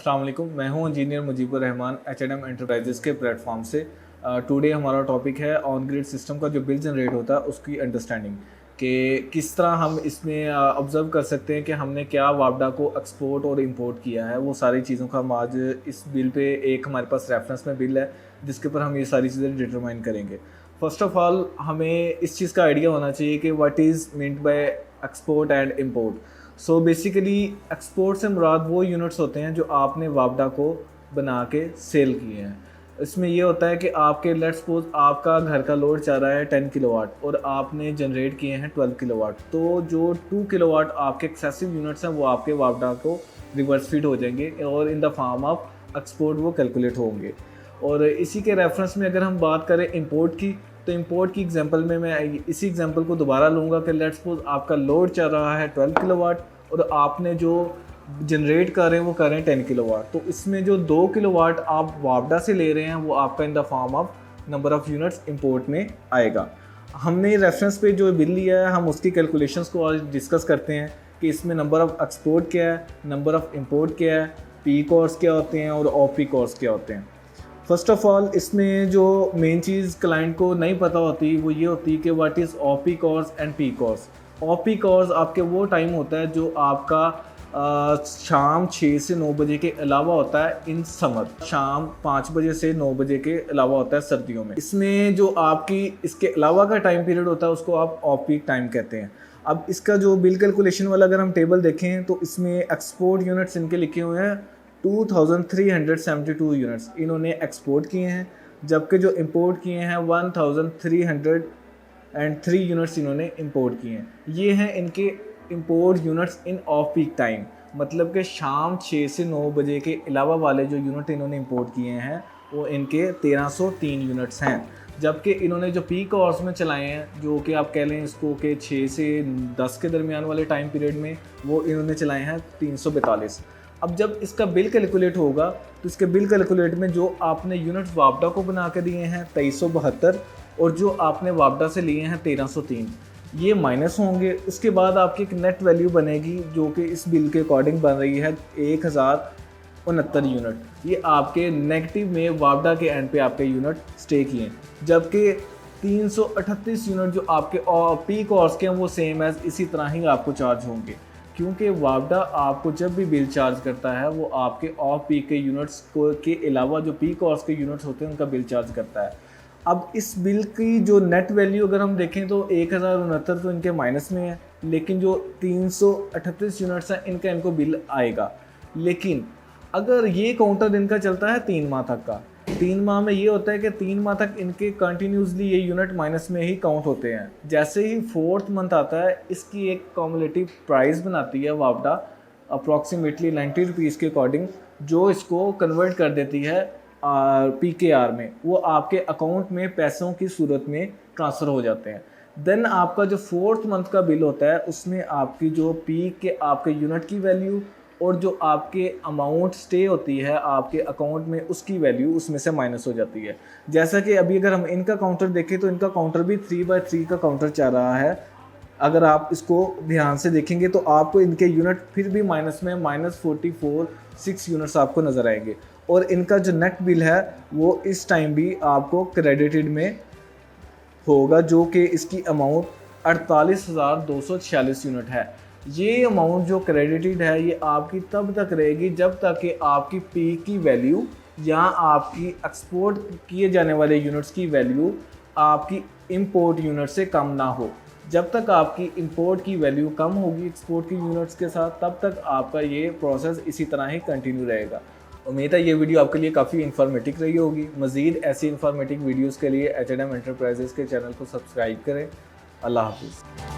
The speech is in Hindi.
अस्सलाम वालेकुम, मैं हूं engineer Mujibur Rahman HNM enterprises के प्लेटफॉर्म से। टुडे हमारा टॉपिक है ऑन ग्रिड सिस्टम का जो बिल जनरेट होता है उसकी अंडरस्टैंडिंग कि किस तरह हम इसमें ऑब्ज़र्व कर सकते हैं कि हमने क्या वापडा को एक्सपोर्ट और इंपोर्ट किया है। वो सारी चीज़ों का हम आज इस बिल पे एक हमारे पास रेफरेंस में बिल है जिसके ऊपर हम ये सारी चीज़ें डिटरमाइन करेंगे। फर्स्ट ऑफ ऑल हमें इस चीज़ का आइडिया होना चाहिए कि what is meant by export and import. So basically export से मुराद वो यूनिट्स होते हैं जो आपने वापडा को बना के सेल किए हैं। इसमें ये होता है कि आपके लेट्स सपोज आपका घर का लोड चल रहा है 10 किलोवाट और आपने जनरेट किए हैं 12 किलोवाट, तो जो 2 किलोवाट आपके एक्सेसिव यूनिट्स हैं वो आपके वापडा को रिवर्स फीड हो जाएंगे और in the form of export वो कैलकुलेट होंगे। और इसी के रेफरेंस में अगर हम बात करें इंपोर्ट की, तो इंपोर्ट की एग्जांपल में मैं इसी एग्जांपल को दोबारा लूँगा कि लेट्स सपोज आपका लोड चल रहा है 12 किलोवाट और आपने जो जनरेट कर रहे हैं वो कर रहे हैं 10 किलोवाट। तो इसमें जो 2 किलोवाट आप वापडा से ले रहे हैं वो आपका in the form of number of units import में आएगा। हमने रेफरेंस पे जो बिल लिया है हम उसकी कैलकुलेशंस को आज डिस्कस करते हैं कि इसमें नंबर ऑफ़ एक्सपोर्ट क्या है, नंबर ऑफ़ इंपोर्ट क्या है, पी कॉस्ट क्या होते हैं और ऑफ पी कॉस्ट क्या होते हैं। फर्स्ट ऑफ ऑल इसमें जो मेन चीज़ क्लाइंट को नहीं पता होती वो ये होती है कि what is of P cost and P cost. Of P cost आपके वो टाइम होता है जो आपका शाम 6 से 9 बजे के अलावा होता है इन समर, शाम 5 बजे से 9 बजे के अलावा होता है सर्दियों में। इसमें जो आपकी इसके अलावा का टाइम पीरियड होता है उसको आप ऑफ पीक टाइम कहते हैं। अब इसका जो बिल कैलकुलेशन वाला अगर हम टेबल देखें तो इसमें एक्सपोर्ट यूनिट्स इनके लिखे हुए हैं 2372 यूनिट्स इन्होंने एक्सपोर्ट किए हैं, जबकि जो इंपोर्ट किए हैं 1303 यूनिट्स इन्होंने इंपोर्ट किए हैं। ये हैं इनके import units in off peak time, मतलब कि शाम 6 से 9 बजे के अलावा वाले जो यूनिट इन्होंने इंपोर्ट किए हैं वो इनके 1303 यूनिट्स हैं। जबकि इन्होंने जो पीक आवर्स में चलाए हैं जो कि आप कह लें इसको कि 6 से 10 के दरमियान वाले टाइम पीरियड में वो इन्होंने चलाए हैं 342। अब जब इसका बिल कैलकुलेट होगा तो इसके बिल कैलकुलेट में जो आपने यूनिट्स वापडा को बना के दिए हैं 2372 और जो आपने वापडा से लिए हैं 1303 ये माइनस होंगे। उसके बाद आपकी एक नेट वैल्यू बनेगी जो कि इस बिल के अकॉर्डिंग बन रही है 1069 यूनिट। ये आपके नेगेटिव में वापडा के एंड पे आपके यूनिट स्टे किए, जबकि 338 यूनिट जो आपके पीक आवर्स के हैं वो सेम एज इसी तरह ही आपको चार्ज होंगे, क्योंकि वापडा आपको जब भी बिल चार्ज करता है वो आपके ऑफ पीक के यूनिट्स को के अलावा जो पीक आवर्स के यूनिट्स होते हैं उनका बिल चार्ज करता है। अब इस बिल की जो नेट वैल्यू अगर हम देखें तो 1069 तो इनके माइनस में है, लेकिन जो 338 यूनिट्स हैं इनको बिल आएगा। लेकिन अगर ये काउंटर इनका चलता है 3 माह तक का, 3 माह में ये होता है कि 3 माह तक इनके कंटिन्यूसली ये यूनिट माइनस में ही काउंट होते हैं। जैसे ही 4th मंथ आता है इसकी एक कॉमुलेटिव प्राइस बनाती है वापडा अप्रॉक्सीमेटली 90 रुपीज़ के अकॉर्डिंग, जो इसको कन्वर्ट कर देती है PKR में। वो आपके अकाउंट में पैसों की सूरत में ट्रांसफ़र हो जाते हैं। देन आपका जो 4th मंथ का बिल होता है उसमें आपकी जो पीक के आपके यूनिट की वैल्यू और जो आपके अमाउंट स्टे होती है आपके अकाउंट में उसकी वैल्यू उसमें से माइनस हो जाती है। जैसा कि अभी अगर हम इनका काउंटर देखें तो इनका काउंटर भी 3/3 का काउंटर चल रहा है। अगर आप इसको ध्यान से देखेंगे तो आपको इनके यूनिट फिर भी माइनस में -44.6 यूनिट्स आपको नज़र आएंगे और इनका जो नेट बिल है वो इस टाइम भी आपको क्रेडिटेड में होगा, जो कि इसकी अमाउंट 48,246 यूनिट है। ये अमाउंट जो क्रेडिटेड है ये आपकी तब तक रहेगी जब तक कि आपकी पी की वैल्यू या आपकी एक्सपोर्ट किए जाने वाले यूनिट्स की वैल्यू आपकी इंपोर्ट यूनिट से कम ना हो। जब तक आपकी इंपोर्ट की वैल्यू कम होगी एक्सपोर्ट की यूनिट्स के साथ तब तक आपका ये प्रोसेस इसी तरह ही कंटिन्यू रहेगा। उम्मीद है ये वीडियो आपके लिए काफ़ी इन्फॉर्मेटिव रही होगी। मज़ीद ऐसी इन्फॉर्मेटिव वीडियोज़ के लिए एचएनएम एंटरप्राइजेज़ के चैनल को सब्सक्राइब करें। अल्लाह हाफिज़।